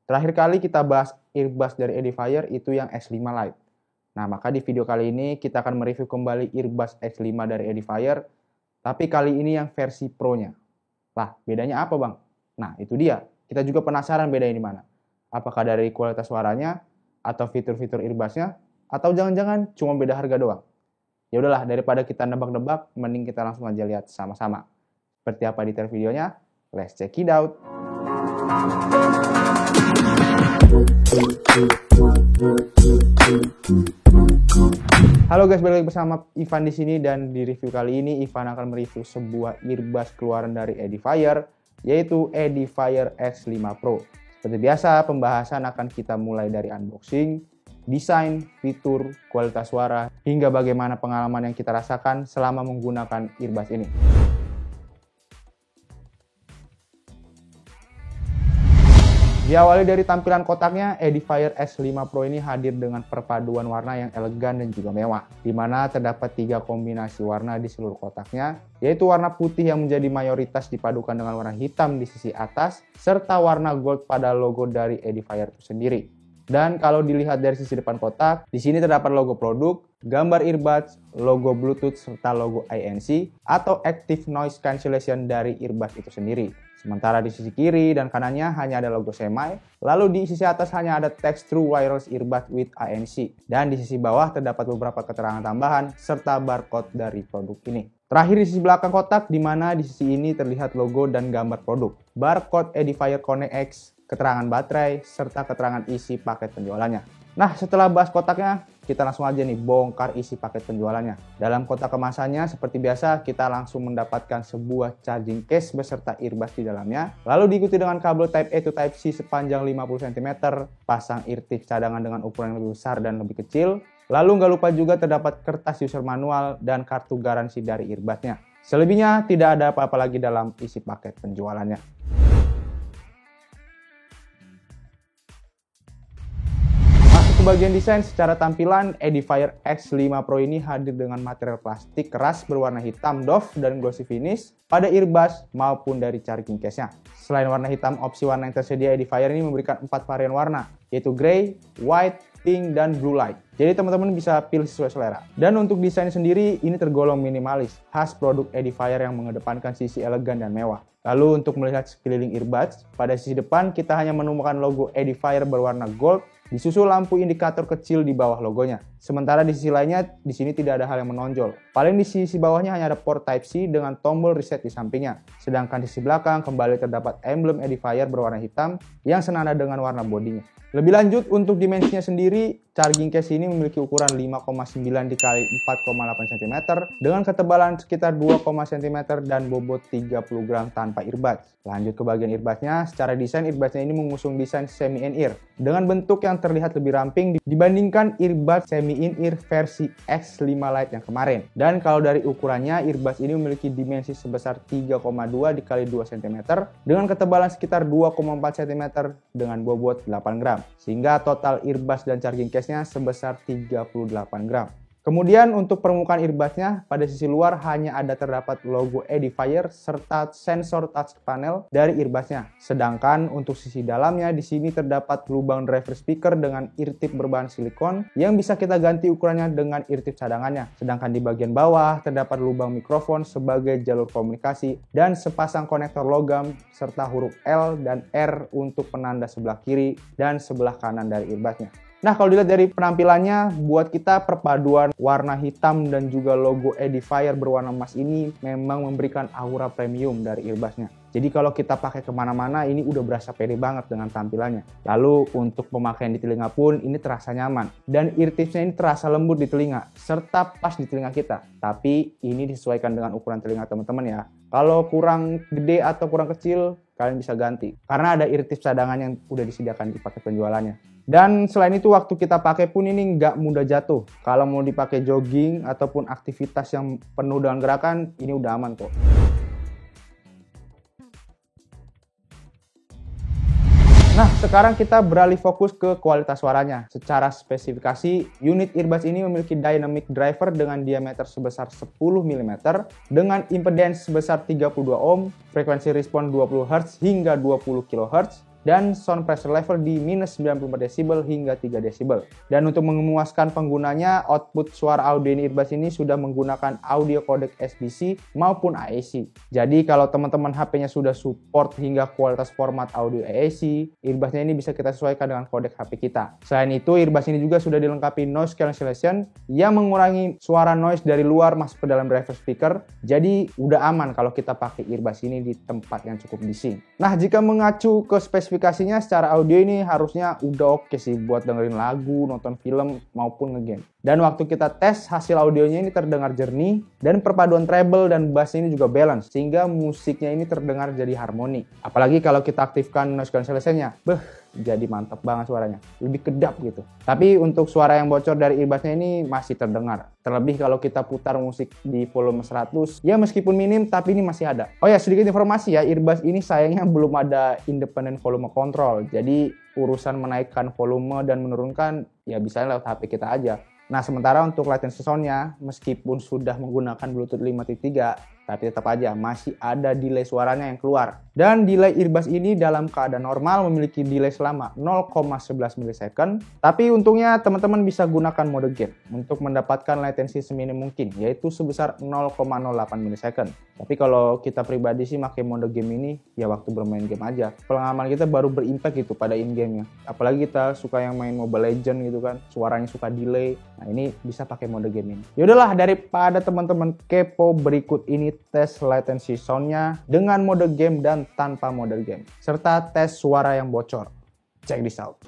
Terakhir kali kita bahas earbuds dari Edifier itu yang X5 Lite. Nah, maka di video kali ini kita akan mereview kembali earbuds X5 dari Edifier, tapi kali ini yang versi Pro-nya. Lah, bedanya apa bang? Nah, itu dia. Kita juga penasaran bedanya di mana. Apakah dari kualitas suaranya, atau fitur-fitur earbuds-nya, atau jangan-jangan cuma beda harga doang? Ya udahlah, daripada kita nebak-nebak, mending kita langsung aja lihat sama-sama. Seperti apa detail videonya? Let's check it out. Halo guys, balik lagi bersama Ivan di sini, dan di review kali ini Ivan akan mereview sebuah earbuds keluaran dari Edifier, yaitu Edifier X5 Pro. Seperti biasa, pembahasan akan kita mulai dari unboxing, desain, fitur, kualitas suara, hingga bagaimana pengalaman yang kita rasakan selama menggunakan earbuds ini. Diawali dari tampilan kotaknya, Edifier X5 Pro ini hadir dengan perpaduan warna yang elegan dan juga mewah, di mana terdapat 3 kombinasi warna di seluruh kotaknya, yaitu warna putih yang menjadi mayoritas dipadukan dengan warna hitam di sisi atas, serta warna gold pada logo dari Edifier itu sendiri. Dan kalau dilihat dari sisi depan kotak, di sini terdapat logo produk, gambar earbuds, logo Bluetooth, serta logo ANC atau Active Noise Cancellation dari earbuds itu sendiri. Sementara di sisi kiri dan kanannya hanya ada logo semi, lalu di sisi atas hanya ada teks True Wireless Earbuds with ANC. Dan di sisi bawah terdapat beberapa keterangan tambahan serta barcode dari produk ini. Terakhir di sisi belakang kotak, di mana di sisi ini terlihat logo dan gambar produk, barcode Edifier Connect X, keterangan baterai, serta keterangan isi paket penjualannya. Nah, setelah bahas kotaknya, kita langsung aja nih bongkar isi paket penjualannya. Dalam kotak kemasannya, seperti biasa, kita langsung mendapatkan sebuah charging case beserta earbuds di dalamnya. Lalu diikuti dengan kabel Type A to Type C sepanjang 50 cm, pasang eartip cadangan dengan ukuran yang lebih besar dan lebih kecil. Lalu nggak lupa juga terdapat kertas user manual dan kartu garansi dari earbudsnya. Selebihnya, tidak ada apa-apa lagi dalam isi paket penjualannya. Bagian desain, secara tampilan Edifier X5 Pro ini hadir dengan material plastik keras berwarna hitam doff dan glossy finish pada earbuds maupun dari charging case-nya. Selain warna hitam, opsi warna yang tersedia Edifier ini memberikan 4 varian warna, yaitu grey, white, pink, dan blue light. Jadi teman-teman bisa pilih sesuai selera. Dan untuk desain sendiri, ini tergolong minimalis, khas produk Edifier yang mengedepankan sisi elegan dan mewah. Lalu untuk melihat sekeliling earbuds, pada sisi depan kita hanya menemukan logo Edifier berwarna gold, disusul lampu indikator kecil di bawah logonya. Sementara di sisi lainnya, di sini tidak ada hal yang menonjol. Paling di sisi bawahnya hanya ada port Type-C dengan tombol reset di sampingnya. Sedangkan di sisi belakang kembali terdapat emblem Edifier berwarna hitam yang senada dengan warna bodinya. Lebih lanjut, untuk dimensinya sendiri, charging case ini memiliki ukuran 5,9 x 4,8 cm dengan ketebalan sekitar 2 cm dan bobot 30 gram tanpa earbuds. Lanjut ke bagian earbudsnya, secara desain earbudsnya ini mengusung desain semi-in-ear dengan bentuk yang terlihat lebih ramping dibandingkan earbuds semi-in-ear versi X5 Lite yang kemarin. Dan kalau dari ukurannya, earbuds ini memiliki dimensi sebesar 3,2 x 2 cm dengan ketebalan sekitar 2,4 cm dengan bobot 8 gram. Sehingga total earbuds dan charging case-nya sebesar 38 gram. Kemudian untuk permukaan earbuds-nya, pada sisi luar hanya ada terdapat logo Edifier serta sensor touch panel dari earbuds-nya. Sedangkan untuk sisi dalamnya, di sini terdapat lubang driver speaker dengan eartip berbahan silikon yang bisa kita ganti ukurannya dengan eartip cadangannya. Sedangkan di bagian bawah terdapat lubang mikrofon sebagai jalur komunikasi dan sepasang konektor logam serta huruf L dan R untuk penanda sebelah kiri dan sebelah kanan dari earbuds-nya. Nah, kalau dilihat dari penampilannya, buat kita perpaduan warna hitam dan juga logo Edifier berwarna emas ini memang memberikan aura premium dari earbuds-nya. Jadi kalau kita pakai kemana-mana, ini udah berasa pede banget dengan tampilannya. Lalu untuk pemakaian di telinga pun ini terasa nyaman. Dan eartips-nya ini terasa lembut di telinga, serta pas di telinga kita. Tapi ini disesuaikan dengan ukuran telinga teman-teman ya. Kalau kurang gede atau kurang kecil, kalian bisa ganti. Karena ada eartips cadangan yang udah disediakan di paket penjualannya. Dan selain itu, waktu kita pakai pun ini nggak mudah jatuh. Kalau mau dipakai jogging ataupun aktivitas yang penuh dengan gerakan, ini udah aman kok. Nah, sekarang kita beralih fokus ke kualitas suaranya. Secara spesifikasi, unit earbuds ini memiliki dynamic driver dengan diameter sebesar 10 mm dengan impedance sebesar 32 ohm, frekuensi respon 20 Hz hingga 20 kHz, dan sound pressure level di minus 94 decibel hingga 3 decibel. Dan untuk memuaskan penggunanya, output suara audio earbuds ini sudah menggunakan audio codec SBC maupun AAC. Jadi kalau teman-teman HP-nya sudah support hingga kualitas format audio AAC, earbudsnya ini bisa kita sesuaikan dengan codec HP kita. Selain itu, earbuds ini juga sudah dilengkapi noise cancellation yang mengurangi suara noise dari luar masuk ke dalam driver speaker. Jadi udah aman kalau kita pakai earbuds ini di tempat yang cukup bising. Nah, jika mengacu ke spesifikasinya secara audio ini harusnya udah oke sih buat dengerin lagu, nonton film, maupun ngegame. Dan waktu kita tes, hasil audionya ini terdengar jernih, dan perpaduan treble dan bass ini juga balance, sehingga musiknya ini terdengar jadi harmoni. Apalagi kalau kita aktifkan noise cancellation-nya, jadi mantap banget suaranya, lebih kedap gitu. Tapi untuk suara yang bocor dari earbudsnya ini masih terdengar. Terlebih kalau kita putar musik di volume 100, ya meskipun minim tapi ini masih ada. Oh ya, sedikit informasi ya, earbuds ini sayangnya belum ada independent volume control. Jadi urusan menaikkan volume dan menurunkan ya bisa lewat HP kita aja. Nah, sementara untuk latency sound-nya, meskipun sudah menggunakan Bluetooth 5.3, tapi tetap aja masih ada delay suaranya yang keluar. Dan delay earbuds ini dalam keadaan normal memiliki delay selama 0,11 millisecond. Tapi untungnya teman-teman bisa gunakan mode game untuk mendapatkan latency seminim mungkin, yaitu sebesar 0,08 millisecond. Tapi kalau kita pribadi sih pakai mode game ini, ya waktu bermain game aja. Pengalaman kita baru berimpact gitu pada in-game-nya. Apalagi kita suka yang main Mobile Legends gitu kan, suaranya suka delay. Nah, ini bisa pakai mode game ini. Yaudahlah, daripada teman-teman kepo, berikut ini tes latency sound-nya dengan mode game dan tanpa mode game, serta tes suara yang bocor. Check this out.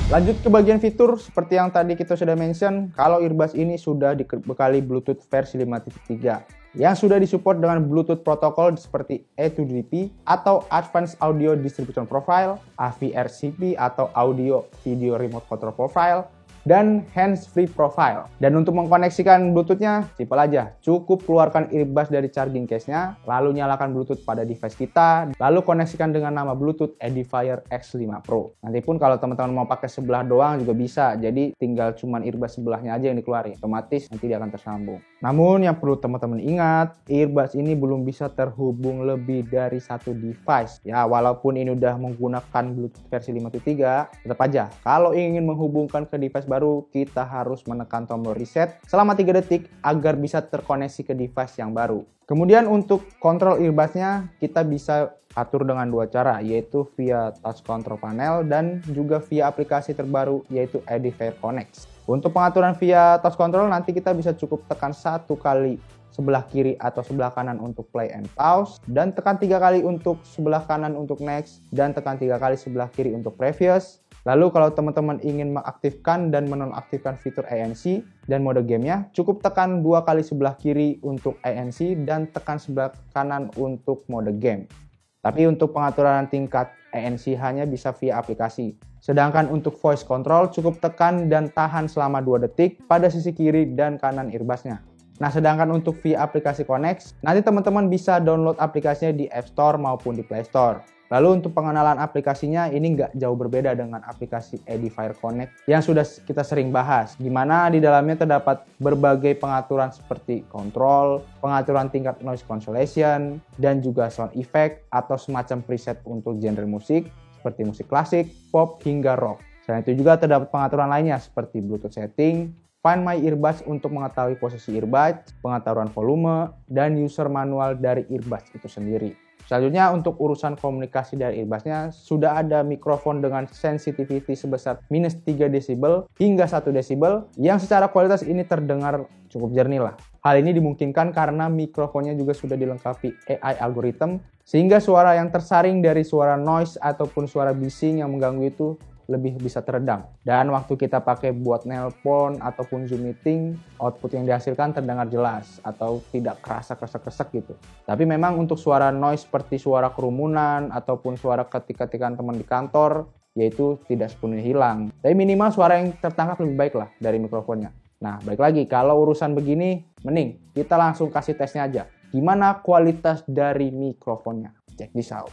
Lanjut ke bagian fitur, seperti yang tadi kita sudah mention, kalau earbuds ini sudah dibekali Bluetooth versi 5.3 yang sudah disupport dengan Bluetooth protokol seperti A2DP atau Advanced Audio Distribution Profile, AVRCP atau Audio Video Remote Control Profile, dan hands-free profile. Dan untuk mengkoneksikan Bluetooth-nya, simpel aja. Cukup keluarkan earbuds dari charging case-nya, lalu nyalakan Bluetooth pada device kita, lalu koneksikan dengan nama Bluetooth Edifier X5 Pro. Nanti pun kalau teman-teman mau pakai sebelah doang juga bisa, jadi tinggal cuman earbuds sebelahnya aja yang dikeluarin. Otomatis nanti dia akan tersambung. Namun yang perlu teman-teman ingat, earbuds ini belum bisa terhubung lebih dari satu device. Ya, walaupun ini udah menggunakan Bluetooth versi 5.3, tetap aja, kalau ingin menghubungkan ke device baru, kita harus menekan tombol reset selama 3 detik agar bisa terkoneksi ke device yang baru. Kemudian untuk kontrol earbudsnya, kita bisa atur dengan dua cara, yaitu via touch control panel dan juga via aplikasi terbaru, yaitu Edifier Connect. Untuk pengaturan via touch control, nanti kita bisa cukup tekan 1 kali sebelah kiri atau sebelah kanan untuk play and pause, dan tekan 3 kali untuk sebelah kanan untuk next, dan tekan 3 kali sebelah kiri untuk previous. Lalu kalau teman-teman ingin mengaktifkan dan menonaktifkan fitur ANC dan mode gamenya, cukup tekan 2 kali sebelah kiri untuk ANC dan tekan sebelah kanan untuk mode game. Tapi untuk pengaturan tingkat ANC hanya bisa via aplikasi. Sedangkan untuk voice control cukup tekan dan tahan selama 2 detik pada sisi kiri dan kanan earbudsnya. Nah, sedangkan untuk via aplikasi Connect, nanti teman-teman bisa download aplikasinya di App Store maupun di Play Store. Lalu untuk pengenalan aplikasinya ini nggak jauh berbeda dengan aplikasi Edifier Connect yang sudah kita sering bahas, di mana di dalamnya terdapat berbagai pengaturan seperti kontrol, pengaturan tingkat noise cancellation, dan juga sound effect atau semacam preset untuk genre musik seperti musik klasik, pop, hingga rock. Selain itu juga terdapat pengaturan lainnya seperti Bluetooth setting, Find My Earbuds untuk mengetahui posisi earbuds, pengetahuan volume, dan user manual dari earbuds itu sendiri. Selanjutnya untuk urusan komunikasi dari earbudsnya, sudah ada mikrofon dengan sensitivity sebesar minus 3 desibel hingga 1 desibel yang secara kualitas ini terdengar cukup jernih lah. Hal ini dimungkinkan karena mikrofonnya juga sudah dilengkapi AI algorithm sehingga suara yang tersaring dari suara noise ataupun suara bising yang mengganggu itu lebih bisa teredam. Dan waktu kita pakai buat nelpon ataupun Zoom meeting, output yang dihasilkan terdengar jelas atau tidak kerasa kresek-kresek gitu. Tapi memang untuk suara noise seperti suara kerumunan ataupun suara ketik-ketikan teman di kantor, yaitu tidak sepenuhnya hilang. Tapi minimal suara yang tertangkap lebih baik lah dari mikrofonnya. Nah, balik lagi, kalau urusan begini, mending kita langsung kasih tesnya aja. Gimana kualitas dari mikrofonnya? Check this out.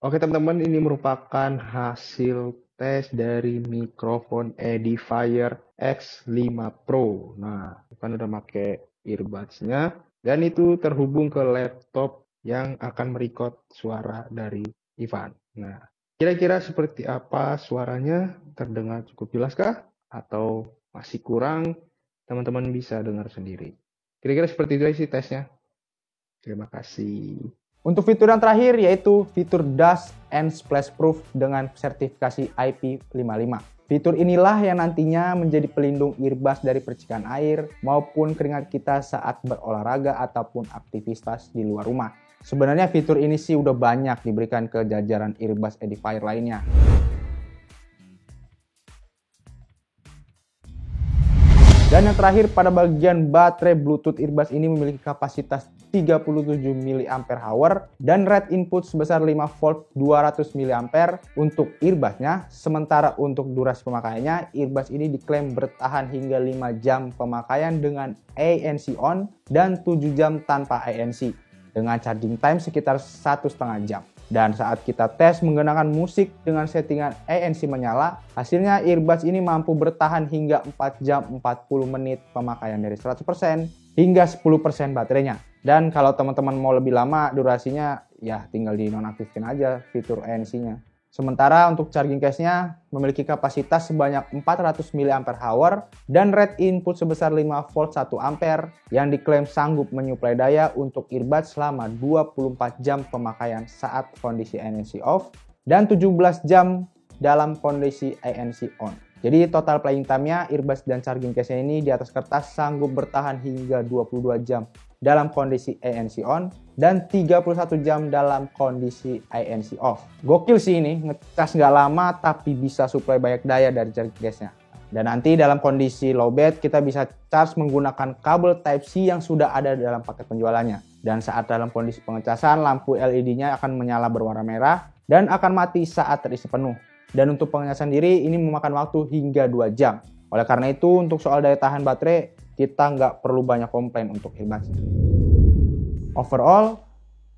Oke teman-teman, ini merupakan hasil tes dari mikrofon Edifier X5 Pro. Nah, kan udah pakai earbuds-nya dan itu terhubung ke laptop yang akan merecord suara dari Ivan. Nah, kira-kira seperti apa suaranya? Terdengar cukup jelas kah? Atau masih kurang? Teman-teman bisa dengar sendiri. Kira-kira seperti itu sih tesnya. Terima kasih. Untuk fitur yang terakhir yaitu fitur Dust and Splash Proof dengan sertifikasi IP55. Fitur inilah yang nantinya menjadi pelindung earbuds dari percikan air maupun keringat kita saat berolahraga ataupun aktivitas di luar rumah. Sebenarnya fitur ini sih udah banyak diberikan ke jajaran earbuds Edifier lainnya. Dan yang terakhir, pada bagian baterai Bluetooth earbuds ini memiliki kapasitas 37 mAh dan rate input sebesar 5 volt 200 mA untuk earbudsnya. Sementara untuk durasi pemakaiannya, earbuds ini diklaim bertahan hingga 5 jam pemakaian dengan ANC on dan 7 jam tanpa ANC dengan charging time sekitar 1,5 jam. Dan saat kita tes menggunakan musik dengan settingan ANC menyala, hasilnya earbuds ini mampu bertahan hingga 4 jam 40 menit pemakaian dari 100% hingga 10% baterainya. Dan kalau teman-teman mau lebih lama durasinya, ya tinggal dinonaktifkan aja fitur ANC-nya. Sementara untuk charging case-nya memiliki kapasitas sebanyak 400 mAh dan rate input sebesar 5 volt 1 ampere yang diklaim sanggup menyuplai daya untuk earbuds selama 24 jam pemakaian saat kondisi ANC off dan 17 jam dalam kondisi ANC on. Jadi total playing time-nya earbuds dan charging case-nya ini di atas kertas sanggup bertahan hingga 22 jam dalam kondisi ANC on dan 31 jam dalam kondisi ANC off. Gokil sih ini, ngecas nggak lama tapi bisa suplai banyak daya dari charging case-nya. Dan nanti dalam kondisi lowbat kita bisa charge menggunakan kabel Type-C yang sudah ada dalam paket penjualannya. Dan saat dalam kondisi pengecasan, lampu LED-nya akan menyala berwarna merah dan akan mati saat terisi penuh. Dan untuk pengecasan diri ini memakan waktu hingga 2 jam. Oleh karena itu untuk soal daya tahan baterai, kita nggak perlu banyak komplain untuk earbuds-nya. Overall,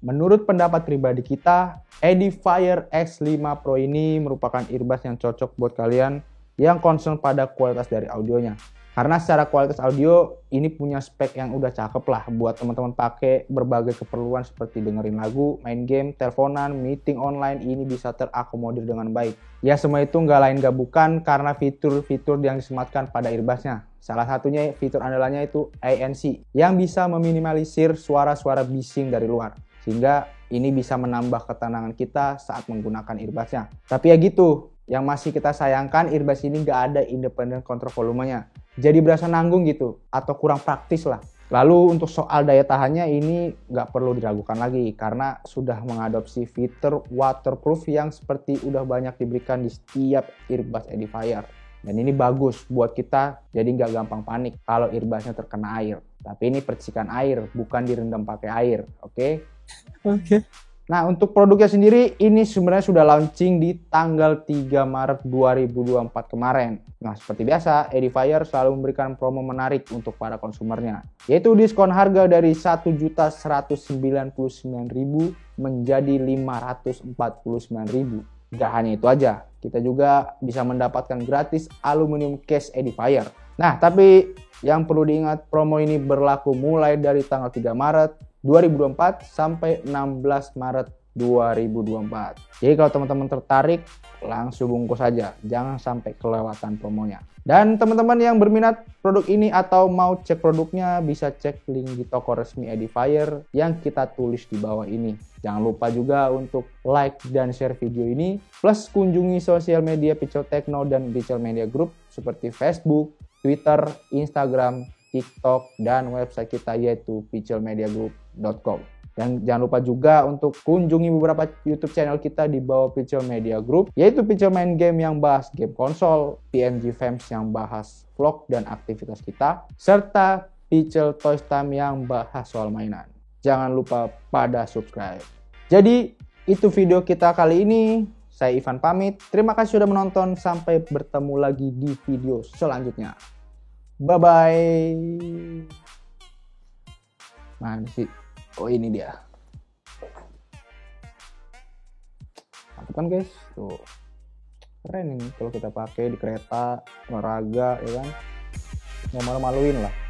menurut pendapat pribadi kita, Edifier X5 Pro ini merupakan earbuds yang cocok buat kalian yang concern pada kualitas dari audionya. Karena secara kualitas audio, ini punya spek yang udah cakep lah buat teman-teman pakai berbagai keperluan seperti dengerin lagu, main game, teleponan, meeting online, ini bisa terakomodir dengan baik. Ya semua itu nggak lain nggak bukan karena fitur-fitur yang disematkan pada earbudsnya. Salah satunya fitur andalannya itu ANC yang bisa meminimalisir suara-suara bising dari luar. Sehingga ini bisa menambah ketenangan kita saat menggunakan earbudsnya. Tapi ya gitu, yang masih kita sayangkan earbuds ini nggak ada independent control volumenya. Jadi berasa nanggung gitu atau kurang praktis lah. Lalu untuk soal daya tahannya ini nggak perlu diragukan lagi karena sudah mengadopsi fitur waterproof yang seperti udah banyak diberikan di setiap earbuds Edifier. Dan ini bagus buat kita jadi nggak gampang panik kalau earbudsnya terkena air. Tapi ini percikan air, bukan direndam pakai air, oke? Oke. Nah, untuk produknya sendiri ini sebenarnya sudah launching di tanggal 3 Maret 2024 kemarin. Nah, seperti biasa, Edifier selalu memberikan promo menarik untuk para konsumernya, yaitu diskon harga dari Rp1.199.000 menjadi Rp549.000. Gak hanya itu aja, kita juga bisa mendapatkan gratis aluminium case Edifier. Nah, tapi yang perlu diingat, promo ini berlaku mulai dari tanggal 3 Maret 2024 sampai 16 Maret 2024. Jadi kalau teman-teman tertarik, langsung bungkus saja, jangan sampai kelewatan promonya. Dan teman-teman yang berminat produk ini atau mau cek produknya, bisa cek link di toko resmi Edifier yang kita tulis di bawah ini. Jangan lupa juga untuk like dan share video ini, plus kunjungi sosial media Picel Techno dan Picel Media Group seperti Facebook, Twitter, Instagram, TikTok, dan website kita yaitu picelmediagroup.com. Dan jangan lupa juga untuk kunjungi beberapa YouTube channel kita di bawah Picel Media Group, yaitu Picel Main Game yang bahas game konsol, PMG Fams yang bahas vlog dan aktivitas kita, serta Picel Toys Time yang bahas soal mainan. Jangan lupa pada subscribe. Jadi itu video kita kali ini. Saya Ivan pamit. Terima kasih sudah menonton. Sampai bertemu lagi di video selanjutnya. Bye-bye. Mana sih? Oh ini dia. Mantap kan guys? Tuh. Keren ini kalau kita pakai di kereta, olahraga ya kan. Nggak malu-maluin lah.